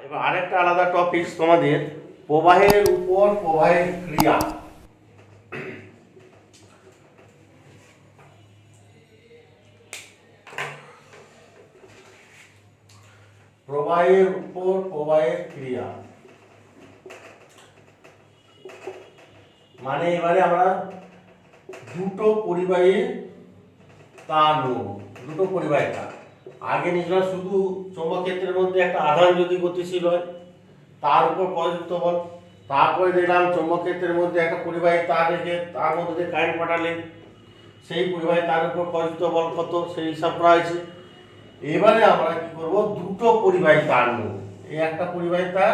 এবার আরেকটা আলাদা টপিক তোমাদের, প্রবাহের উপর প্রবাহের ক্রিয়া। প্রবাহের উপর প্রবাহের ক্রিয়া মানে এবারে আমরা দুটো পরিবাহী তার নেব, দুটো পরিবাহী তার। আগে নিয়েছিলাম শুধু চৌম্বক ক্ষেত্রের মধ্যে একটা আধান যদি গতিশীল হয় তার উপর প্রযুক্ত বল, তারপরে দেখলাম চৌম্বক ক্ষেত্রের মধ্যে একটা পরিবাহী তার রেখে তার মধ্যে দিয়ে কারেন্ট পাঠালে সেই পরিবাহী তার উপর প্রযুক্ত বল কত সেই হিসাব করা হয়েছে। এবারে আমরা কি করব, দুটো পরিবাহী তার নেব, এই একটা পরিবাহী তার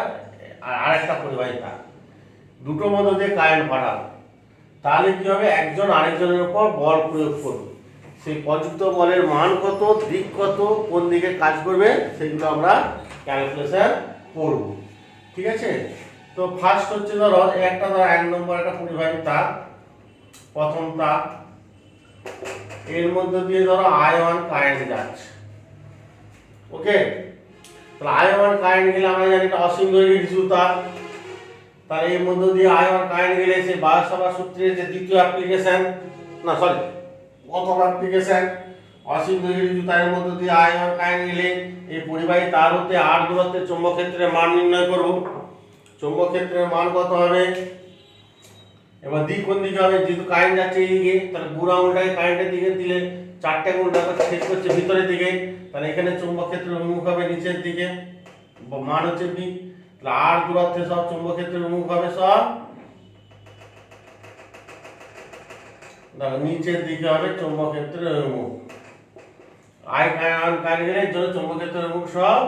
আর আরেকটা পরিবাহী তার, দুটোর মধ্যে দিয়ে কারেন্ট পাঠাবো। তাহলে কি হবে, একজন আরেকজনের উপর বল প্রয়োগ করবে, সেই প্রযুক্ত বলের মান কত, দিক কত, কোন দিকে কাজ করবে সেগুলো আমরা ক্যালকুলেশন করব। ঠিক আছে, তো ফার্স্ট হচ্ছে ধরো একটা ধরো 1 নম্বর একটা পরিবাহী তার, প্রথম তার, এর মধ্যে দিয়ে ধরো I1 কারেন্ট যাচ্ছে। ওকে, তাহলে I1 কারেন্ট গেলে আমরা জানি এটা অসীম দৈর্ঘ্যের কিছু তার, তাহলে এর মধ্যে দিয়ে I1 কারেন্ট গেলে সেই বায়োসাভার সূত্রের যে দ্বিতীয় অ্যাপ্লিকেশন, না সরি প্রথম অ্যাপ্লিকেশন, অসীম দৈর্ঘ্যের কিছু তারের মধ্যে দিয়ে I1 কারেন্ট গেলে এই পরিবাহী তার হতে r দূরত্বের চৌম্বক ক্ষেত্রের মান নির্ণয় করব। চৌম্বক ক্ষেত্রের মান কত হবে, এবার দিক কোন দিকে হবে, যেহেতু কারেন্ট যাচ্ছে এইদিকে তাহলে বুড়ো আঙুলটাকে কারেন্টের দিকে দিলে চারটে আঙুলটাকে ছেদ করছে ভিতরের দিকে, তাহলে এখানে চৌম্বক ক্ষেত্রের উন্মুখ হবে নিচের দিকে, মান হচ্ছে b। তাহলে r দূরত্বে সব চৌম্বক ক্ষেত্রের উন্মুখ হবে সব দেখো নিচের দিকে হবে চৌম্বক ক্ষেত্রের উন্মুখ। I1 কারেন্ট গেলে জন্য চৌম্বক ক্ষেত্রের উন্মুখ সব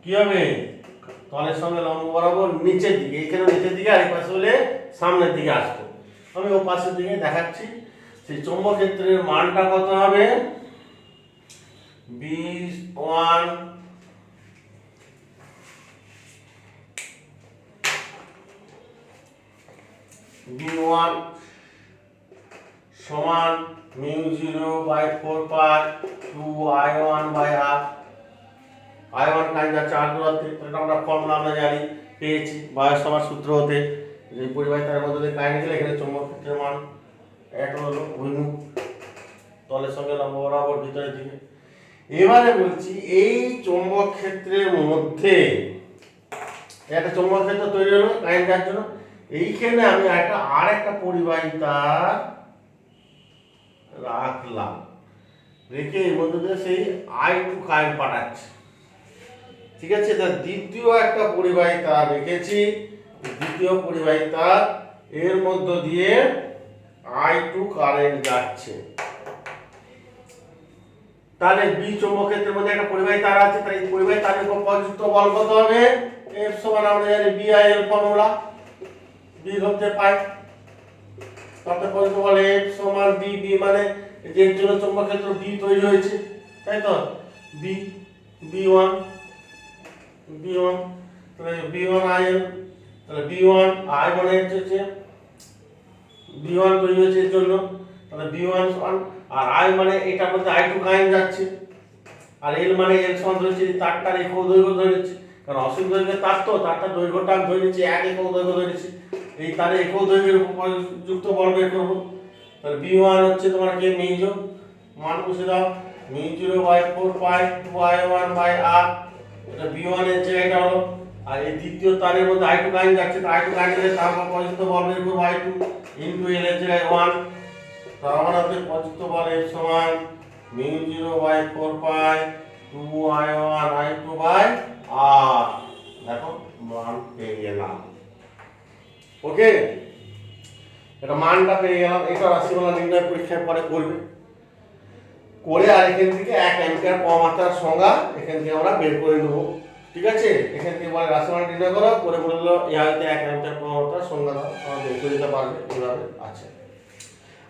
কি হবে, তলের সঙ্গে লম্ব বরাবর নিচের দিকে, এখানে নিচের দিকে আর এই পাশে হলে সামনের দিকে আসতো। আমি ও পাশের দিকে দেখাচ্ছি, সেই চৌম্বক ক্ষেত্রের মানটা কত হবে, B1 সমান μ0/4π 2I1/r। I1 কারেন্ট যাচ্ছে r দূরত্বে, এটা আমরা ফর্মুলা আমরা জানি পেয়েছি বায়োসাভার সূত্র হতে, যে পরিবাহী তারের মধ্যে দিয়ে কারেন্ট গেলে এখানে চৌম্বক ক্ষেত্রের মান এক হলো অভিমুখ তলের সঙ্গে লম্ব বরাবর ভিতরের দিকে। এবারে বলছি এই চৌম্বক ক্ষেত্রের মধ্যে একটা চৌম্বক ক্ষেত্র তৈরি হলো কারেন্ট যাওয়ার জন্য, এইখানে আমি আরেকটা পরিবাহী তার রাখলাম, রেখে এর মধ্যে দিয়ে সেই I2 কারেন্ট পাঠাচ্ছে। ঠিক আছে, তার দ্বিতীয় একটা পরিবাহী তার রেখেছি, দ্বিতীয় পরিবাহী তার এর মধ্য দিয়ে I2 কারেন্ট যাচ্ছে। তাহলে বি চৌম্বক ক্ষেত্রের মধ্যে একটা পরিবাহী তার আছে, তাই এই পরিবাহী তারের উপর প্রযুক্ত বল কত হবে, F সমান আমরা জানি BIL ফর্মুলা, B হতে পাই তাতে প্রযুক্ত বল F সমান B, B মানে যে জন্য চৌম্বক ক্ষেত্র B তৈরি হয়েছে, তাই তো B B1 তাহলে B1 IL, তাহলে B1 I মানে হচ্ছে B1 তৈরি হয়েছে এর জন্য, তাহলে B1 সমান, আর I মানে এটার মধ্যে I2 কারেন্ট যাচ্ছে, আর L মানে L সমান ধরেছি তারটার একক দৈর্ঘ্য ধরেছি, কারণ অসীম দৈর্ঘ্যের তার তো তারটার দৈর্ঘ্যটা আমি ধরে নিচ্ছি এক একক দৈর্ঘ্য ধরেছি, এই তারে একক দৈর্ঘ্যের উপর যুক্ত বল বের করব। তাহলে B1 হচ্ছে তোমার কি মিউ, মান বসে দাও μ0/4π 2I1/r, এটা B1 এর জায়গাটা হলো, আর এই দ্বিতীয় তারের মধ্যে I2 কারেন্ট যাচ্ছে, তো I2 কারেন্ট গেলে তার উপর প্রযুক্ত বল বের করব I2 ইনটু L এর জায়গায় 1, তার মানে হচ্ছে প্রযুক্ত বল F সমান μ0/4π 2I1/r। দেখো মান পেয়ে গেলাম। ওকে, এটা মানটা পেয়ে গেলাম, এটা রাশিমালা নির্ণয় পরীক্ষায় পরে করবে, করে আর এখান থেকে 1 অ্যাম্পিয়ার পরমাত্রার সংজ্ঞা এখান থেকে আমরা বের করে নেব। ঠিক আছে, এখান থেকে বলে রাশিমালা নির্ণয় করো, করে বলে দিল ইহাতে 1 অ্যাম্পিয়ার পরমাত্রার সংজ্ঞা দাও, আমরা বের করে দিতে পারবে এইভাবে আছে।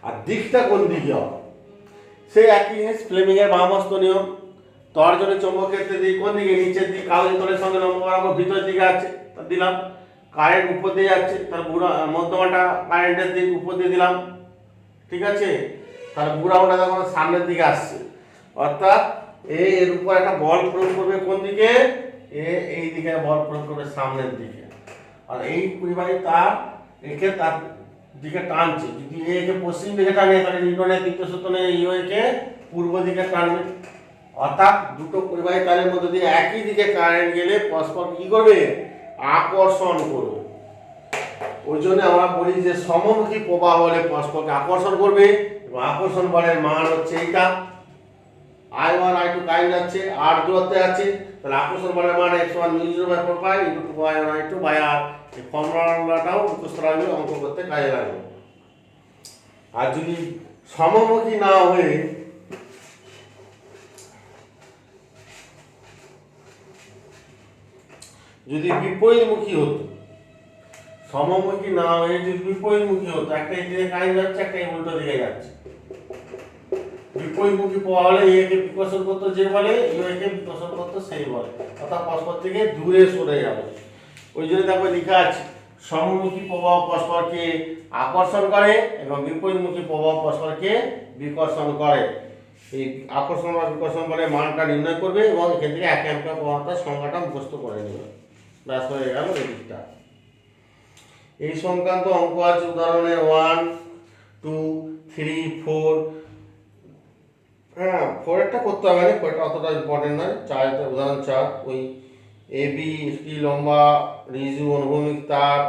আর দিকটা কোন দিকে হবে, সেই একই জিনিস, ফ্লেমিং এর বামহস্ত নিয়ম, তর্জনী চৌম্বক ক্ষেত্রে দিক কোন দিকে, নিচের দিক, কাগজের তলের সঙ্গে লম্ব বরাবর ভিতরের দিকে আছে, তা দিলাম। কারেন্ট উপর দিয়ে যাচ্ছে, তাহলে বুড়া মধ্যমাটা কারেন্টের দিক উপর দিয়ে দিলাম। ঠিক আছে, তাহলে বুড়া ওটা যখন সামনের দিকে আসছে, অর্থাৎ এর উপর একটা বল প্রয়োগ করবে কোন দিকে, এ এই দিকে বল প্রয়োগ করবে সামনের দিকে, আর এই পরিবাহী তার একে তার দিকে টানছে। যদি একে পশ্চিম দিকে টানে তাহলে নিউটনের দ্বিতীয় সূত্র একে পূর্ব দিকে টানবে। অর্থাৎ দুটো পরিবাহী তারের মধ্যে দিয়ে একই দিকে কারেন্ট গেলে পরস্পর কি করবে? আকর্ষণ করবে। ওই জন্য আমরা বলি যে সমমুখী প্রবাহ হলে পরস্পরকে আকর্ষণ করবে, এবং আকর্ষণ বলের মান হচ্ছে এইটা। I1 I2 কারেন্ট যাচ্ছে, r দূরত্বে আছে, তাহলে আকর্ষণ বলের মান F = μ0/4 পাই * 2I1 I2 r। এই ফর্মুলাটাও মুখস্থ রাখবে, অঙ্ক করতে কাজে লাগবে। আর যদি সমমুখী না হয়ে যদি বিপরীতমুখী হতো, সমমুখী না হয়ে যদি বিপরীতমুখী হতো, একটা এদিকে কারেন্ট যাচ্ছে, একটা উল্টো দিকে যাচ্ছে, বিপরীতমুখী প্রবাহ হলে একে বিকর্ষণ করতে যে বলে, একে বিকর্ষণ করতে সেই বলে, অর্থাৎ পরস্পর থেকে দূরে সরে যাবে। ওই জন্য দেখো লেখা আছে সমমুখী প্রবাহ পরস্পরকে আকর্ষণ করে এবং বিপরীতমুখী প্রবাহ পরস্পরকে বিকর্ষণ করে। এই আকর্ষণ বা বিকর্ষণ বলে মানটা নির্ণয় করবে এবং এখান থেকে 1 অ্যাম্পিয়ার প্রবাহটার সংখ্যাটা মুখস্থ করে নেবে। ব্যাস হয়ে গেল রেজিস্টার। এই সংক্রান্ত অঙ্ক আছে উদাহরণে 1 2 3 4। হ্যাঁ, 4 একটা করতে হবে না, 4টা অতটা ইম্পর্টেন্ট নয়। 4 উদাহরণ 4, ওই এবি টি লম্বা রিজু অনুভূমিক তার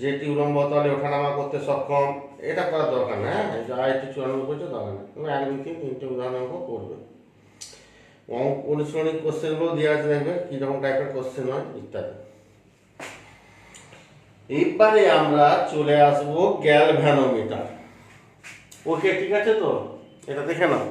যেটি উলম্ব তলে ওঠানামা করতে সক্ষম, এটা করার দরকার না। হ্যাঁ, যা একটু 94 করছে দরকার না, তুমি 1 2 3 3টে উদাহরণ অঙ্ক করবে। অনুশীলনী কোশ্চেনগুলো দেওয়া আছে, দেখবে কীরকম টাইপের কোশ্চেন হয় ইত্যাদি। এইবারে আমরা চলে আসবো গ্যালভ্যানোমিটার। ওকে, ঠিক আছে তো, এটা দেখে নাও।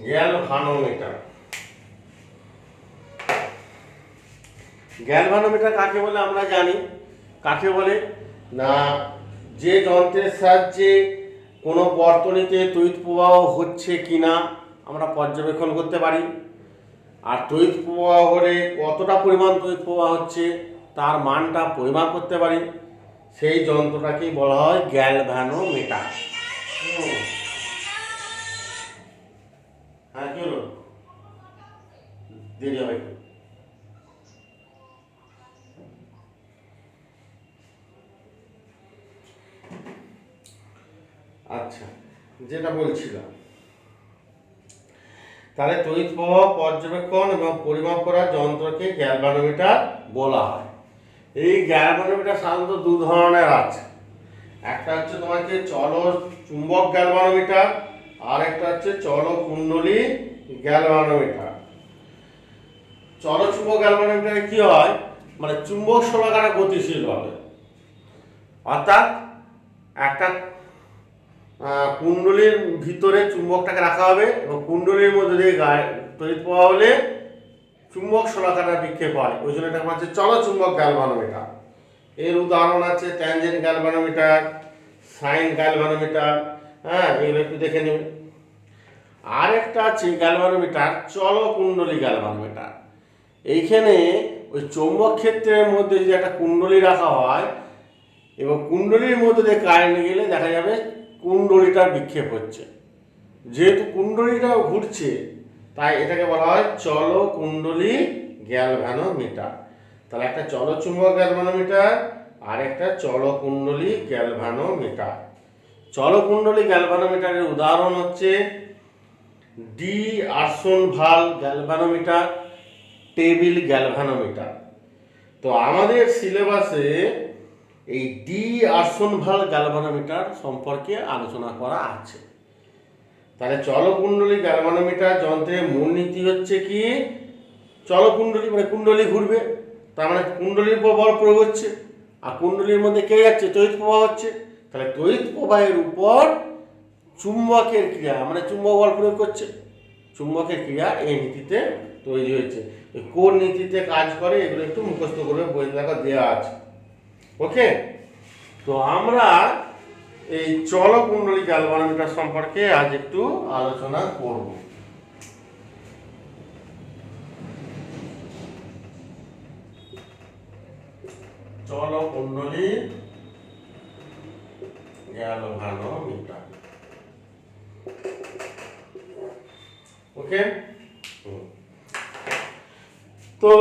গ্যালভানোমিটার। গ্যালভানোমিটার কাকে বলে আমরা জানি। কাকে বলে না, যে যন্ত্রের সাহায্যে কোনো বর্তনীতে তড়িৎ প্রবাহ হচ্ছে কিনা আমরা পর্যবেক্ষণ করতে পারি, আর তড়িৎ প্রবাহ হলে কতটা পরিমাণ তড়িৎ প্রবাহ হচ্ছে তার মানটা পরিমাপ করতে পারি, সেই যন্ত্রটাকেই বলা হয় গ্যালভানোমিটার। হ্যাঁ, কি হলো? দেরি হবে। আচ্ছা, যেটা বলছিলাম, তাহলে তড়িৎ প্রবাহ পর্যবেক্ষণ এবং পরিমাপ করার যন্ত্রকে গ্যালভানোমিটার বলা হয়। এই গ্যালভানোমিটার সাধারণত দু ধরনের আছে। একটা হচ্ছে তোমাকে চল চুম্বক গ্যালভানোমিটার, আর একটা হচ্ছে চল কুণ্ডলী গ্যালভানোমিটার। চলচুম্বক গ্যালভানোমিটারে কি হয়, মানে চুম্বক শলাকাটা গতিশীল হবে, অর্থাৎ একটা কুণ্ডলীর ভিতরে চুম্বকটাকে রাখা হবে এবং কুণ্ডলীর মধ্যে দিয়ে তড়িৎ প্রবাহ হলে চুম্বক শলাকাটা বিক্ষেপ হয়, ওই জন্য এটা হচ্ছে চলচুম্বক গ্যালভানোমিটার। এর উদাহরণ আছে ট্যানজেন্ট গ্যালভানোমিটার, সাইন গ্যালভানোমিটার। হ্যাঁ, এগুলো একটু দেখে নেবে। আর একটা আছে গ্যালভানোমিটার চলকুণ্ডলী গ্যালভানোমিটার। এইখানে ওই চৌম্বক ক্ষেত্রের মধ্যে যদি একটা কুণ্ডলী রাখা হয় এবং কুণ্ডলীর মধ্যে দিয়ে কারেন্ট গেলে দেখা যাবে কুণ্ডলীটার বিক্ষেপ হচ্ছে। যেহেতু কুণ্ডলীটা ঘুরছে তাই এটাকে বলা হয় চলকুণ্ডলী গ্যালভানোমিটার। তাহলে একটা চলচুম্বক গ্যালভানোমিটার আর একটা চলকুণ্ডলী গ্যালভানোমিটার। চলকুণ্ডলী গ্যালভানোমিটারের উদাহরণ হচ্ছে ডি আর্সনভাল গ্যালভানোমিটার, টেবিল গ্যালভানোমিটার। তো আমাদের সিলেবাসে এই ডি আর্সনভাল গ্যালভানোমিটার সম্পর্কে আলোচনা করা আছে। তাহলে চলকুণ্ডলী গ্যালভানোমিটার যন্ত্রের মূলনীতি হচ্ছে কি, চলকুণ্ডলী মানে কুণ্ডলী ঘুরবে, তার মানে কুণ্ডলীর উপর বল প্রয়োগ হচ্ছে, আর কুণ্ডলীর মধ্যে কে যাচ্ছে, তড়িৎ প্রবাহ হচ্ছে। তাহলে তড়িৎ প্রবাহের উপর চুম্বকের ক্রিয়া মানে চুম্বক বল প্রয়োগ করছে। চুম্বকের ক্রিয়া এই নীতিতে তৈরি হয়েছে। কোন নীতিতে কাজ করে এগুলো একটু মুখস্থ করবে, বইতে দেখা দেওয়া আছে। ওকে, তো আমরা এই চলকুণ্ডলী গ্যালভানোমিটার সম্পর্কে আজ একটু আলোচনা করব। চলকুণ্ডলী গ্যালভানোমিটার। ওকে, তো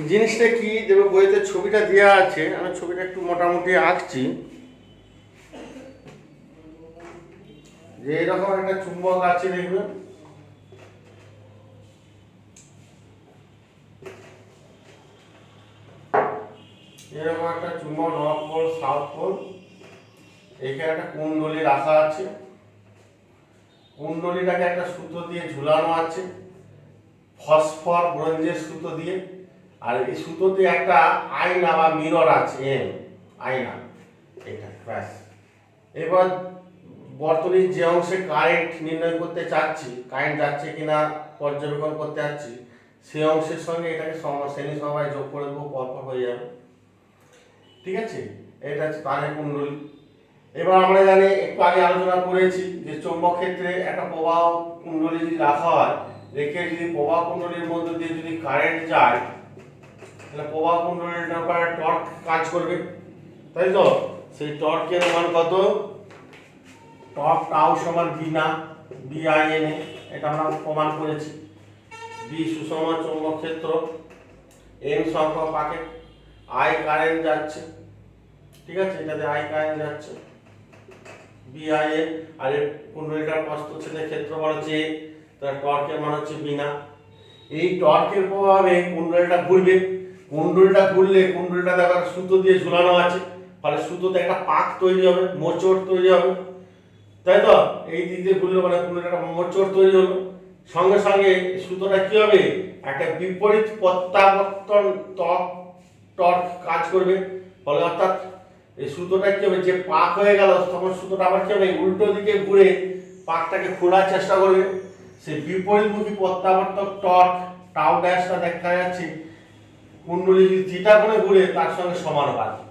জিনিসটা কি দেবে, বইতে ছবিটা দেওয়া আছে, আমি ছবিটা একটু মোটামুটি আঁকছি। যে এরকম একটা চুম্বক আছে, দেখবেন এরকম একটা চুম্বক, নর্থ পোল সাউথ পোল। এখানে একটা কুণ্ডলী রাখা আছে, কুণ্ডলীটাকে একটা সুতো দিয়ে ঝুলানো আছে, ফসফর ব্রোঞ্জের সুতো দিয়ে। আর এই সুতোতে একটা আয়না বা মিরর আছে, আয়না, এটা ব্যাস। এবার বর্তনীর যে অংশে কারেন্ট নির্ণয় করতে চাচ্ছি, কারেন্ট যাচ্ছে কিনা পর্যবেক্ষণ করতে চাচ্ছি, সেই অংশের সঙ্গে এটাকে শ্রেণী সমবায় যোগ করে দেবো, পরপর হয়ে যাবে। ঠিক আছে, এটা হচ্ছে তারের কুণ্ডলী। এবার আমরা জানি, একটু আগে আলোচনা করেছি যে চৌম্বক ক্ষেত্রে একটা প্রবাহ কুণ্ডলী যদি রাখা হয়, রেখে যদি প্রবাহ কুণ্ডলীর মধ্যে দিয়ে যদি কারেন্ট যায়, তাহলে প্রবাহ কুণ্ডলীর উপরে টর্ক কাজ করবে, তাই তো? সেই টর্কের মান কত? টর্ক টাউ সমান বি না, BIN, এটা আমরা প্রমাণ করেছি। বি সুষম চৌম্বক ক্ষেত্র, N সংখ্যক পাকে, I কারেন্ট যাচ্ছে, ঠিক আছে, এটাতে I কারেন্ট যাচ্ছে, BIN। আর এই কুণ্ডলীটার প্রস্থচ্ছেদের ক্ষেত্রফল হচ্ছে A, তার টর্কের মান হচ্ছে বি না। এই টর্কের প্রভাবে কুণ্ডলীটা ঘুরবে, কুণ্ডলীটা ঘুরলে কুণ্ডলীটা দেখার সুতো দিয়ে ঝুলানো আছে, ফলে সুতোতে একটা পাক তৈরি হবে, মোচড় তৈরি হবে, তাই তো? এই দিক দিয়ে ঘুরলে মানে কুণ্ডলীটা মোচড় তৈরি হলো, সঙ্গে সঙ্গে সুতোটা কি হবে, একটা বিপরীত প্রত্যাবর্তন টর্ক কাজ করবে, ফলে অর্থাৎ এই সুতোটা কি হবে, যে পাক হয়ে গেল তখন সুতোটা আবার কি হবে, উল্টো দিকে ঘুরে পাকটাকে খোলার চেষ্টা করবে। সেই বিপরীতমুখী প্রত্যাবর্তক টর্ক টাউ ড্যাশটা দেখা যাচ্ছে, কুণ্ডলী যদি থিটা কোণে ঘুরে তার সঙ্গে সমানুপাতিক,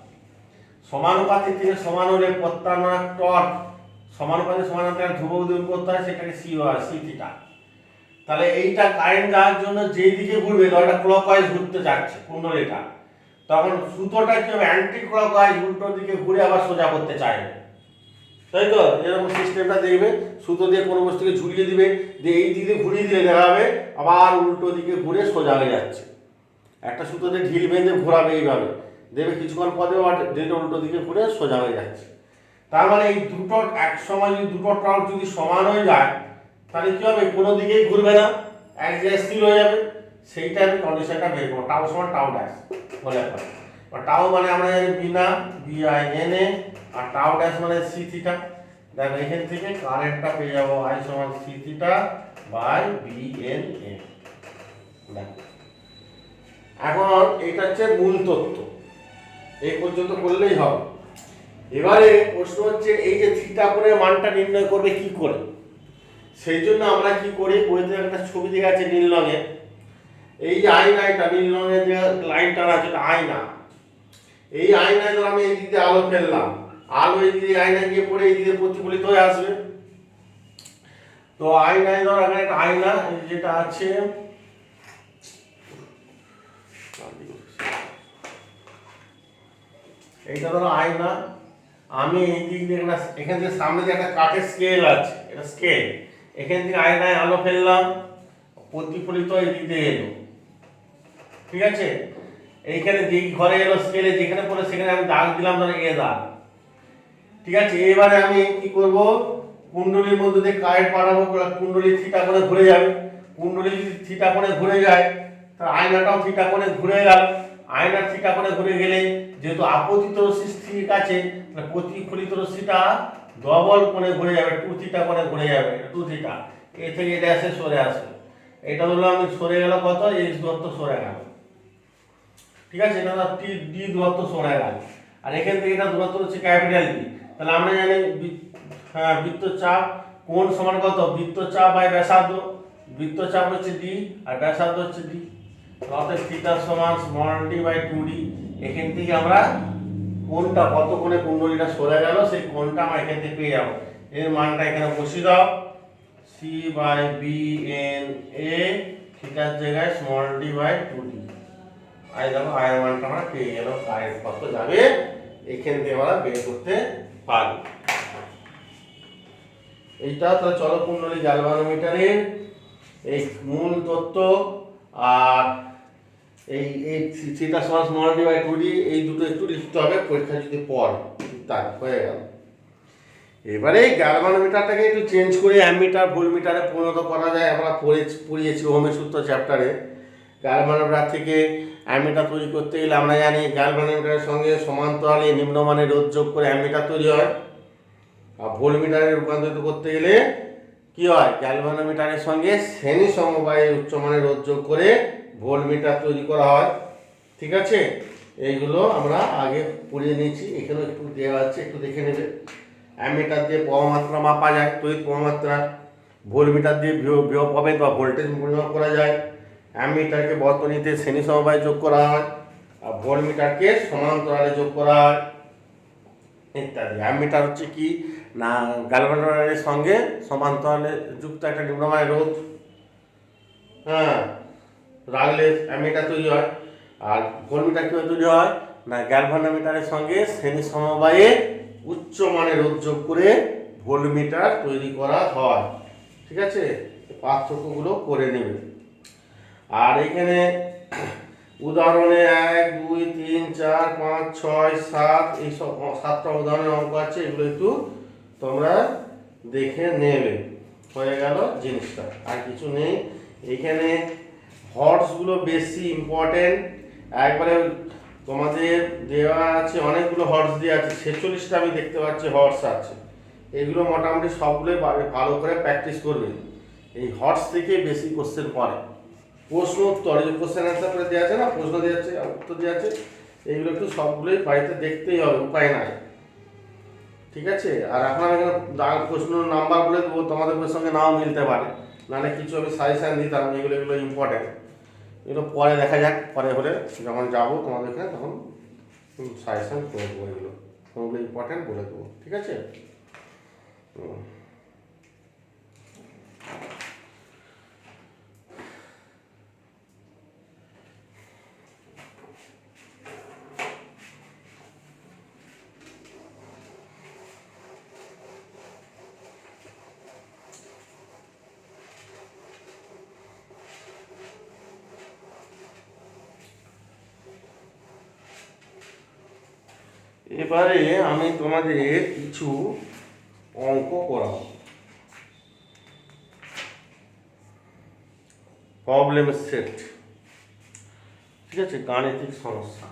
সমানুপাতিক থেকে সমান হলে প্রত্যাবর্তক টর্ক সমানুপাতিক সমানুপাতিক ধ্রুবক দূর করতে হয়, সেটাকে সি থিটা। তাহলে এইটা কারেন্ট যাওয়ার জন্য যেই দিকে ঘুরবে, ধর এটা ক্লকওয়াইজ ঘুরতে যাচ্ছে কুণ্ডলীটা, তখন সুতোটা কি হবে, অ্যান্টি ক্লকওয়াইজ উল্টো দিকে ঘুরে আবার সোজা করতে চাইবে, তাই তো? এরকম সিস্টেমটা দেখবে, সুতো দিয়ে কোনো বস্তুকে ঝুলিয়ে দিবে, দিয়ে এই দিকে ঘুরিয়ে দিলে দেখা যাবে আবার উল্টো দিকে ঘুরে সোজা হয়ে যাচ্ছে। একটা সুতোতে ঢিল বেঁধে ঘোরাবে এইভাবে, দেখবে কিছুক্ষণ পরে আবার ঢিলটা উল্টো দিকে ঘুরে সোজা হয়ে যাচ্ছে। তার মানে এই দুটো এক সময় যদি দুটো টর্ক যদি সমান হয়ে যায়, তাহলে কি হবে, কোনো দিকেই ঘুরবে না, এক জায়গায় স্থির হয়ে যাবে। সেইটা আমি কন্ডিশনটা বের করবো, টাউ সমান টাউ ড্যাশ বলে পারি। টাউ মানে আমরা জানি বি না, BIN, আর টাউ ড্যাশ মানে সি থিটা। দেখো এখান থেকে কারেন্টটা পেয়ে যাবো I সমান সি থিটা বাই BN। দেখো এখন এটা হচ্ছে মূল তথ্য, এই পর্যন্ত করলেই হবে। এবারে প্রশ্ন হচ্ছে, এই যে থিটা কোণের মানটা নির্ণয় করবে কি করে? সেই জন্য আমরা কি করি, বইতে একটা ছবি দেওয়া আছে নীল রঙের, এই যে আয়না, এটা নীল রঙের যে লাইনটা আছে এটা আয়না। এই আয়নায় ধর আমি এই দিকে আলো ফেললাম, আলো এই দিকে আয়না গিয়ে পড়ে এই দিকে প্রতিফলিত হয়ে আসবে। তো আয়নায় ধর এখানে একটা আয়না যেটা আছে, এইটা ধরো আয়না, আমি এই দিক দিয়ে এখান থেকে সামনে যে একটা কাঠের স্কেল আছে, এটা স্কেল, এখান থেকে আয়নায় আলো ফেললাম, প্রতিফলিত এই দিক দিয়ে এলো, ঠিক আছে? এইখানে যে ঘরে এলো স্কেলে যেখানে পড়ে সেখানে আমি দাগ দিলাম, ধরে এ দাগ, ঠিক আছে? এবারে আমি কি করব, কুণ্ডলীর মধ্যে দিয়ে কারেন্ট পাঠাবো, কুণ্ডলী থিটা কোণে ঘুরে যাবে, কুণ্ডলী যদি থিটা কোণে ঘুরে যায়, তাহলে আয়নাটাও থিটা কোণে ঘুরে গেল। আয়নার থিটা কোণে ঘুরে গেলে যেহেতু আপতিত রশ্মি স্থির আছে, তাহলে প্রতিফলিত রশ্মিটা ডবল কোণে ঘুরে যাবে, 2 থিটা কোণে ঘুরে যাবে, 2 থিটা। এ থেকে এটা এসে সরে আসবে, এটা ধরলাম আমি সরে গেল কত, x দূরত্ব সরে গেল, ঠিক আছে? এটা d দূরত্ব সরে গেল, আর এখান থেকে এটা দূরত্ব হচ্ছে ক্যাপিটাল D। তাহলে আমরা জানি বৃত্তচাপ কোণ সমান কত, বৃত্তচাপ বাই ব্যাসার্ধ, বৃত্তচাপ হচ্ছে ডি আর ব্যাসার্ধ হচ্ছে ডি, অতএব থিটা সমান স্মল ডি বাই 2d। এখান থেকে আমরা কোণটা কত কোণে কুণ্ডলীটা সরে গেল সেই কোণটা আমরা এখান থেকে পেয়ে যাবো। এর মানটা এখানে বসিয়ে দাও, C by B N A থিটার জায়গায় small D by 2d। I দেখো আয়ের মানটা আমরা পেয়ে গেলাম, আয়ের কত যাবে এখান থেকে আমরা বের করতে পারবো। এইটা তো চলকুণ্ডলী গ্যালভানোমিটারের এই মূল তত্ত্ব। আর এই এই থিটা সমান স্মল ডি বাই 2d এই দুটো একটু লিখতে হবে পরীক্ষা যদি পড়ে, তাই হয়ে গেল। এবারে গ্যালভানোমিটারটাকে একটু চেঞ্জ করে অ্যামিটার ভোল্টমিটারে পরিণত করা যায়। আমরা পড়িয়েছি ওহমের সূত্র চ্যাপ্টারে। গ্যালভানোমিটার থেকে অ্যামিটার তৈরি করতে গেলে আমরা জানি গ্যালভানোমিটারের সঙ্গে সমান্তরালে নিম্নমানের রোধ যোগ করে অ্যামিটার তৈরি হয়। আর ভোল্টমিটারে রূপান্তরিত করতে গেলে কি হয়, গ্যালভানোমিটারের সঙ্গে শ্রেণী সমবায়ে উচ্চমানের রোধ যোগ করে ভোল্টমিটার তৈরি করা হয়। ঠিক আছে, এইগুলো আমরা আগে পড়িয়ে নিয়েছি, এখানেও একটু দেওয়া আছে, একটু দেখে নেবে। অ্যামিটার দিয়ে প্রবাহমাত্রা মাপা যায়, তড়িৎ প্রবাহমাত্রা। ভোল্টমিটার দিয়ে বিভব প্রভেদ বা ভোল্টেজ পরিমাপ করা যায়। অ্যামিটারকে বর্তনীতে শ্রেণী সমবায়ে যোগ করা হয়, আর ভোল্টমিটারকে সমান্তরালে যোগ করা হয় ইত্যাদি। অ্যামিটার হচ্ছে কি না, গ্যালভানোমিটারের সঙ্গে সমান্তরালে যুক্ত একটা নিম্নমানের রোধ রাখলে অ্যামিটার তৈরি হয়। আর ভোল্টমিটার কীভাবে তৈরি হয় না, গ্যালভানোমিটারের সঙ্গে শ্রেণী সমবায়ে উচ্চমানের রোধ যোগ করে ভোল্টমিটার তৈরি করা হয়। ঠিক আছে, পার্থক্যগুলো করে নেবে। আর এখানে উদাহরণে 1 2 3 4 5 6 7 এই সব 7টা উদাহরণের অঙ্ক আছে, এগুলো একটু তোমরা দেখে নেবে। হয়ে গেল জিনিসটা, আর কিছু নেই। এখানে হর্সগুলো বেশি ইম্পর্টেন্ট। একবারে তোমাদের দেওয়া আছে অনেকগুলো হর্স দেওয়া আছে, 46টা আমি দেখতে পাচ্ছি হর্স আছে। এগুলো মোটামুটি সবগুলোই ভালো করে প্র্যাকটিস করবে। এই হর্স থেকে বেশি কোশ্চেন পড়ে। প্রশ্ন উত্তর, যে কোশ্চেন অ্যান্সার করে দেওয়া আছে না, প্রশ্ন দেওয়া আছে উত্তর দেওয়া আছে, এইগুলো একটু সবগুলোই বাড়িতে দেখতেই হবে, উপায় নাই। ঠিক আছে, আর এখন আমি এখানে প্রশ্ন নাম্বার বলে দেবো, তোমাদের সঙ্গে নাও মিলতে পারে, নাহলে কিছু আমি সাজেশান দিতাম, এগুলো এগুলো ইম্পর্টেন্ট। এগুলো পরে দেখা যাক, পরে হলে যখন যাবো তোমাদের এখানে তখন সাজেশান করে দেবো, এগুলো কোনগুলো ইম্পর্টেন্ট বলে দেবো। ঠিক আছে। এবারে আমি তোমাদের কিছু অঙ্ক করাবো, প্রবলেম সেট। ঠিক আছে, গাণিতিক সমস্যা।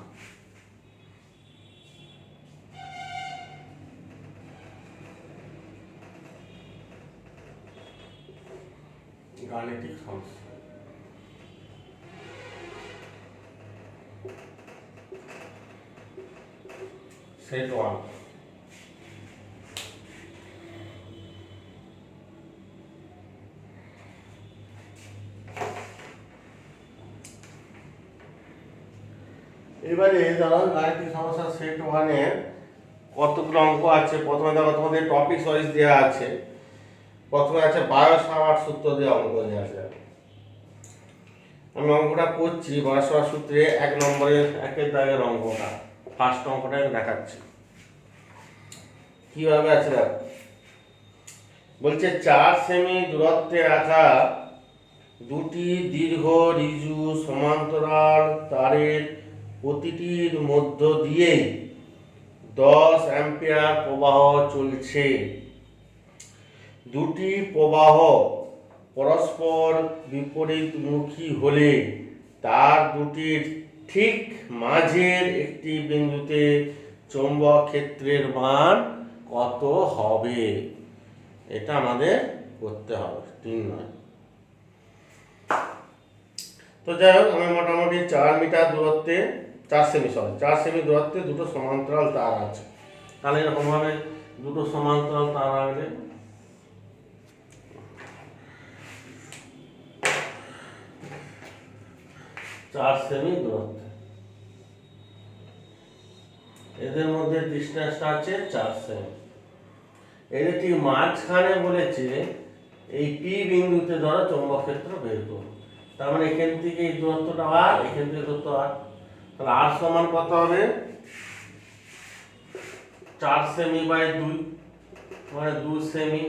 গাণিতিক সমস্যা সেট 1। এবারে ধরো গাণিতিক সমস্যা সেট 1 এর কতগুলো অঙ্ক আছে। প্রথমে দেখো তোমাদের টপিক ওয়াইজ দেওয়া আছে। প্রথমে আছে বায়োসাভার্ট সূত্র দিয়ে অঙ্ক দেওয়া আছে। আমি অঙ্কটা করছি বায়োসাভার্ট সূত্রে 1 নম্বরের 1 দাগের অঙ্কটা, ফার্স্ট অঙ্কটা দেখাচ্ছি কিভাবে আছে। দেখো বলছে 4 সেমি দূরত্বে রাখা দুটি দীর্ঘ ঋজু সমান্তরাল তারের প্রতিটির মধ্য দিয়ে 10 অ্যাম্পিয়ার প্রবাহ চলছে। দুটি প্রবাহ পরস্পর বিপরীতমুখী হলে তার দুটির ঠিক মাঝের একটি বিন্দুতে চৌম্বক ক্ষেত্রের মান কত হবে, এটা আমাদের করতে হবে। 3 নয়। তো যাই হোক, আমি মোটামুটি 4 মিটার দূরত্বে 4 সেমি দূরত্বে দুটো সমান্তরাল তার আছে। তাহলে এরকমভাবে দুটো সমান্তরাল তার রাখলে 4 সেমি দূরত্বে। এদের মধ্যে ডিসটেন্সটা আছে 4 সেমি। এদের ঠিক মাঝখানে বলেছে এই পি বিন্দুতে ধরো চৌম্বক ক্ষেত্র বের করো। তার মানে এখান থেকে এই দূরত্বটা আর এখান থেকে দূরত্ব আর, তাহলে আর সমান কত হবে? 4 সেমি বাই 2 মানে 2 সেমি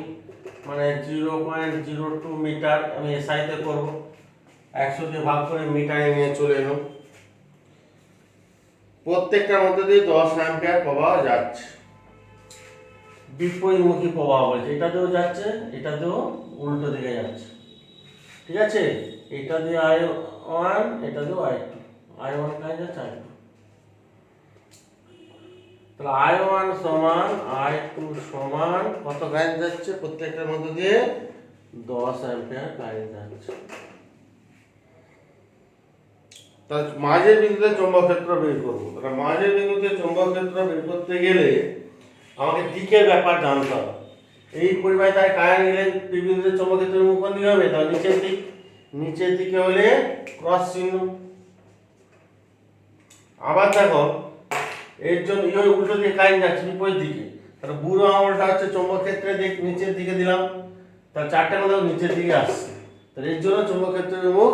মানে 0.02 মিটার। আমি এসআই তে করব, 100 দিয়ে ভাগ করে মিটারে নিয়ে চলে এলাম। প্রত্যেকটার মধ্যে দিয়ে 10 অ্যাম্পিয়ার প্রবাহ যাচ্ছে। বিপরীতমুখী প্রবাহ বলছে, এটাতেও যাচ্ছে এটাতেও উল্টো দিকে যাচ্ছে। ঠিক আছে, এটা দিয়ে I1 এটা দিয়ে I2, I1 কাজ যাচ্ছে I2, তাহলে I1 সমান I2 সমান কত কারেন্ট যাচ্ছে? প্রত্যেকটার মধ্যে দিয়ে 10 অ্যাম্পিয়ার কারেন্ট যাচ্ছে। তাহলে মাঝের বিন্দুতে চৌম্বক ক্ষেত্র বের করব। তাহলে মাঝের বিন্দুতে চৌম্বক ক্ষেত্র বের করতে গেলে আমাকে দিকের ব্যাপার জানতে হবে। এই পরিবাহিতায় কারেন্ট গেলে পি বিন্দুতে চৌম্বক ক্ষেত্রের মুখ কোন দিকে হবে? তাহলে নিচের দিক। নিচের দিকে হলে ক্রস চিহ্ন। আবার দেখো এর জন্য এই উল্টো দিকে কারেন্ট যাচ্ছে বিপরীত দিকে, তাহলে বুড়ো আঙুলটা হচ্ছে চৌম্বক ক্ষেত্রের দিক, নিচের দিকে দিলাম, তাহলে চারটে মধ্যে নিচের দিকে আসছে। তাহলে এর জন্য চৌম্বক ক্ষেত্রের মুখ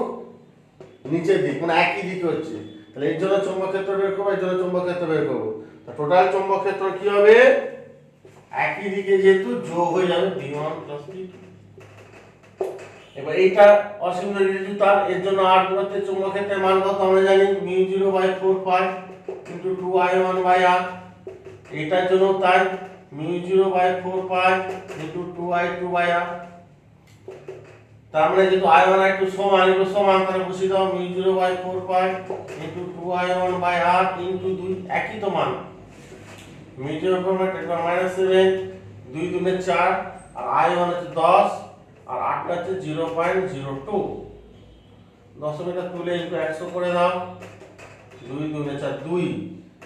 নিচের দিক, মানে একই দিকে হচ্ছে। তাহলে এর জন্য চৌম্বক ক্ষেত্র বের করবো, এর জন্য চৌম্বক ক্ষেত্র বের করবো। তা টোটাল চৌম্বক ক্ষেত্র কি হবে? একই দিকে যেহেতু যোগ হয়ে যাবে V1 + V2। এবার এইটা অসীম রিলেটিভ তার, এর জন্য r দূরত্বে চৌম্বক ক্ষেত্রের মান কত আমরা জানি, μ0/4π * 2I1/r। এটার জন্য তাই μ0/4π * 2I2/r। তার মানে যেহেতু I1 I2 সমান, এগুলো সমান, তাহলে বসিয়ে দাও μ0/4π * 2I1/r * 2, একই তো মান। μ0/4π 10⁻⁷, 2 × 4, আর I1 হচ্ছে 10 আর 8 হচ্ছে 0.02। দশমিকটা তুলে ইনটু 100 করে দাও, 2 × 4 2,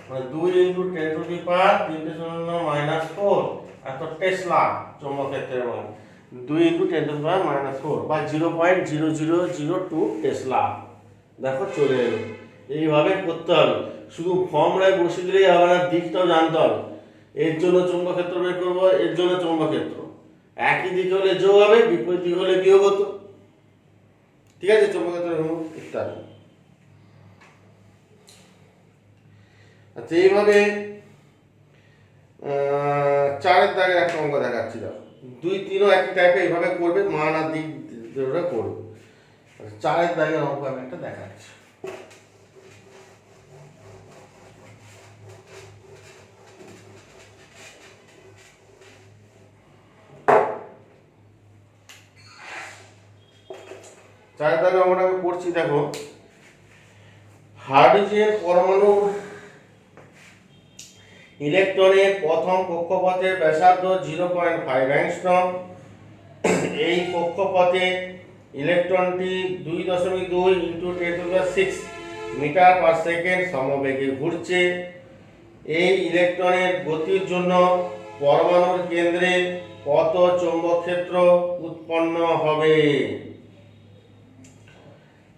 মানে 2 × 10⁻³ -4 এত টেসলা চৌম্বক ক্ষেত্রের মান। 2 × 10⁻⁴ বা 0.0002 টেসলা। দেখো চলে এলো। এইভাবে করতে হবে, শুধু ফর্মুলায় বসিয়ে দিলেই হবে না, দিকটাও জানতে হবে। এর জন্য চৌম্বক ক্ষেত্র বের করব, এর জন্য চৌম্বক ক্ষেত্র। একই দিকে হলে যোগ হবে, বিপরীত দিকে হলে বিয়োগ হতো। ঠিক আছে, চৌম্বক ক্ষেত্রের ইত্যাদি। আচ্ছা, এইভাবে 4-এর দাগের একটা অঙ্ক দেখাচ্ছি। দেখো 2, 3ও একই টাইপের এইভাবে করবে, মান আর দিক ধরে করবে। 4-এর দাগের অঙ্ক আমি একটা দেখাচ্ছি। চারের দাগে আমরা পড়ছি, দেখো হাইড্রোজেন পরমাণু ইলেকট্রনের প্রথম কক্ষপথের ব্যাসার্ধ 0.5 অ্যাংস্ট্রম। এই কক্ষপথে ইলেকট্রনটি 2.2 × 10⁶ মিটার/সেকেন্ড সমবেগে ঘুরছে। এই ইলেকট্রনের গতির জন্য পরমাণুর কেন্দ্রে কত চৌম্বক ক্ষেত্র উৎপন্ন হবে?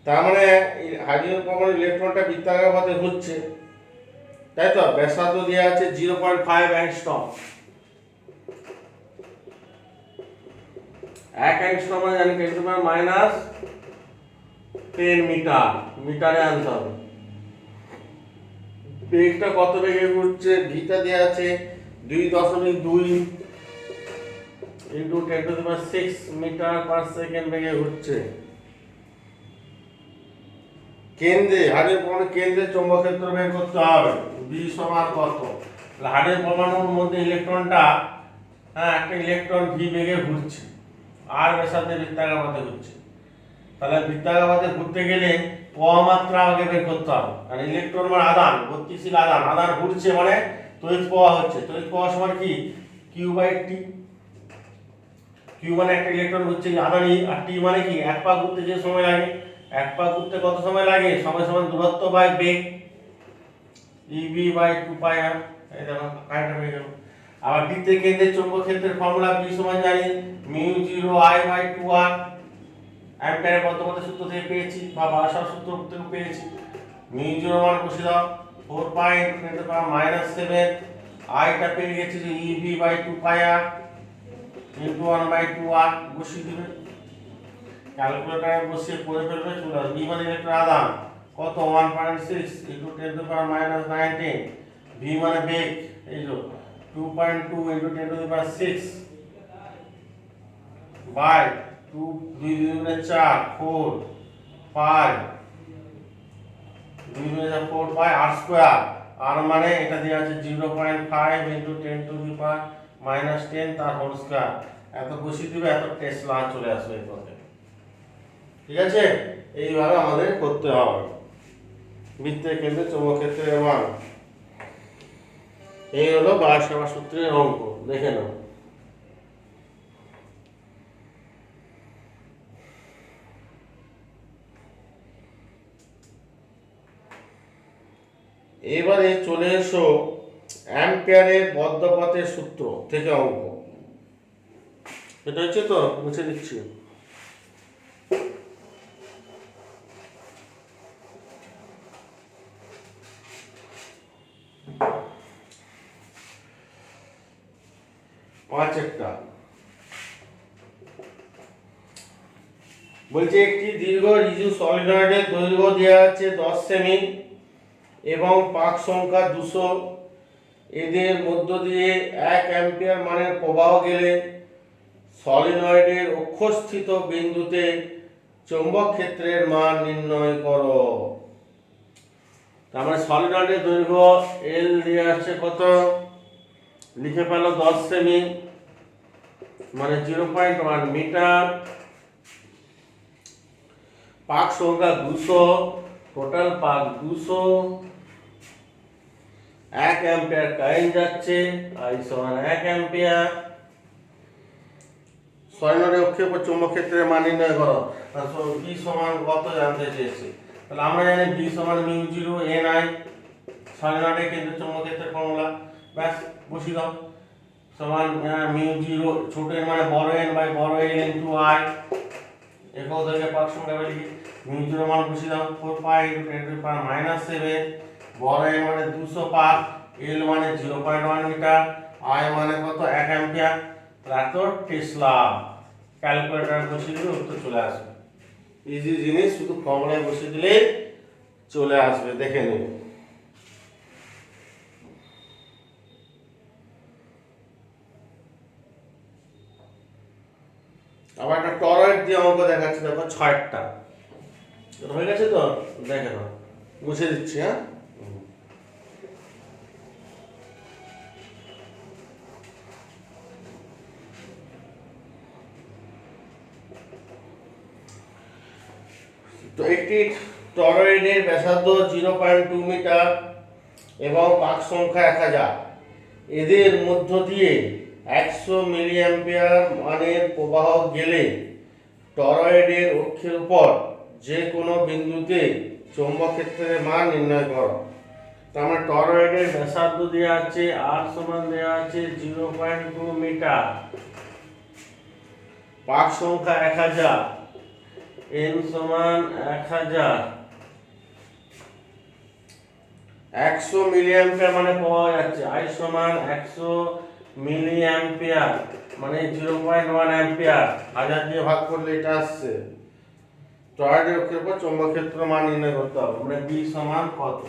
তার মানে হাইড্রোজেন পরমাণু ইলেকট্রনটা বৃত্তাকার পথে ঘুরছে, তাই তো? ব্যাসার্ধ দেওয়া আছে 0.5 অ্যাংস্ট্রম। 1 অ্যাংস্ট্রম মানে জানি 10⁻⁻10 মিটার, মিটারে আনতে হবে। বেগটা কত বেগে ঘুরছে? ভিটা দেওয়া আছে 2.2 × 10⁶ মিটার/সেকেন্ড বেগে ঘুরছে। কেন্দ্রে হাইড্রোজেন পরমাণুর কেন্দ্রে চৌম্বক ক্ষেত্র বের করতে হবে। B সমান কত? হাইড্রোজেন পরমাণুর মধ্যে ইলেকট্রনটা, একটা ইলেকট্রন v বেগে ঘুরছে, আর ব্যাসার্ধে বৃত্তাকার পথে ঘুরছে। তাহলে বৃত্তাকার পথে ঘুরতে গেলে ক মাত্রা আগে বের করতে হবে। আর ইলেকট্রন মানে আধান, গতিশীল আধান, আধান ঘুরছে মানে তড়িৎ প্রবাহ হচ্ছে। তড়িৎ প্রবাহ সমান কি? Q/T। Q মানে একটা ইলেকট্রন ঘুরছে আধানই, আর T মানে কি? এক পা ঘুরতে যে সময় লাগে, এক পা ঘুরতে কত সময় লাগে? সময় সমান দূরত্ব বাই বেগ, EB/2πr। এই দেখো কারেন্ট হয়ে গেল। আবার বৃত্তের কেন্দ্রের চৌম্বক ক্ষেত্রের ফর্মুলা B সমান জানি μ0I/2r। অ্যাম্পিয়ারের বদ্ধপথের সূত্র থেকে পেয়েছি বা বারাসার সূত্র থেকে পেয়েছি। মিউ জিরো মান বসে দাও 4 pi into 10 to the power -7, আইটা পেয়ে গেছি যে E V by 2 pi R into 1/2 আর বসিয়ে দিবে। ক্যালকুলেটরে বসিয়ে করে ফেলবে, চলে আসবে। বি মানে ইলেকট্রন আদান কত 1.6 into 10 to the power -19, V মানে বেগ এই যে 2.2 into 10 to the power 6 by 2 2 দুগুণে 4 4 পাই 2 দুগুণে 4 পাই আর স্কয়ার। আর মানে এটা দেওয়া আছে 0.5 ইনটু 10 টু দি পাওয়ার -10 তার হোল স্কয়ার। এত বসিয়ে দিবে, এত টেসলা চলে আসবে এই পথে। ঠিক আছে, এইভাবে আমাদের করতে হবে বৃত্তের কেন্দ্রে চৌম্বক ক্ষেত্রের মান। এই হলো বারাসাবা সূত্রের অঙ্ক, দেখে নাও। এবারে চলে এসো অ্যাম্পিয়ারের বদ্ধপথের সূত্র থেকে অঙ্ক। এটা হচ্ছে তো, মুছে দিচ্ছি। একটা বলছে একটি দীর্ঘ রিজু সলিনয়েডের দৈর্ঘ্য দেওয়া আছে 10 সেমি এবং পাক সংখ্যা 200, এদের মধ্য দিয়ে 1 অ্যাম্পিয়ার মানের প্রবাহ গেলে সলিনয়েডের অক্ষস্থিত বিন্দুতে চৌম্বক ক্ষেত্রের মান নির্ণয় করো। তার মানে সলিনয়েডের দৈর্ঘ্য এল দেওয়া আছে কত, লিখে পেল 10 সেমি মানে 0.1 মিটার, পাক সংখ্যা 200, টোটাল পাক 200, 1 অ্যাম্পিয়ার কারেন্ট যাচ্ছে, I সমান 1 অ্যাম্পিয়ার। সলিনয়েডের অক্ষের উপর চৌম্বক ক্ষেত্রের মান নির্ণয় করো। B সমান কত জানতে চেয়েছি, তাহলে আমরা জানি B সমান মিউ জিরো এন আই, সলিনয়েডের কেন্দ্রে চৌম্বক ক্ষেত্রের ফর্মুলা, ব্যাস বসিয়ে দাও। সমান মিউ জিরো ছোট এন মানে বড় এন বাই বড় এল ইনটু আই, একক দৈর্ঘ্যের পাক সংখ্যা লিখি। মিউ জিরো মান বসিয়ে দাও 4 pi into 10 to the power -7, বড় এন মানে 200 পাক, এল মানে 0.1 মিটার, আই মানে কত 1 অ্যাম্পিয়ার, এত টেসলা। ক্যালকুলেটর বসিয়ে দিলে উত্তর চলে আসবে। ইজি জিনিস, শুধু ফর্মুলায় বসিয়ে দিলে চলে আসবে, দেখে নিন। আবার একটা টরয়েড দিয়ে অঙ্ক দেখাচ্ছি, দেখো 6টা হয়ে গেছে তো, দেখে নাও, মুছে দিচ্ছি। হ্যাঁ, তো একটি টরয়েডের ব্যাসার্ধ 0.2 মিটার এবং পাক সংখ্যা 1000, এদের মধ্য দিয়ে 100 মিলি অ্যাম্পিয়ার মানের প্রবাহ গেলে টরয়েডের অক্ষের উপর যে কোনো বিন্দুতে চৌম্বক ক্ষেত্রের মান নির্ণয় করো। তার মানে টরয়েডের ব্যাসার্ধ দেওয়া আছে আর সমান দেওয়া আছে 0.2 মিটার, পাক সংখ্যা 1000, n সমান 1000, 100 মিলি অ্যাম্পিয়ার মানে পাওয়া যাচ্ছে, I সমান 100 মিলি অ্যাম্পিয়ার মানে 0.1 অ্যাম্পিয়ার, 1000 দিয়ে ভাগ করলে এটা আসছে। টরয়েডের অক্ষের উপর চৌম্বক ক্ষেত্র মান নির্ণয় করতে হবে, মানে B সমান কত।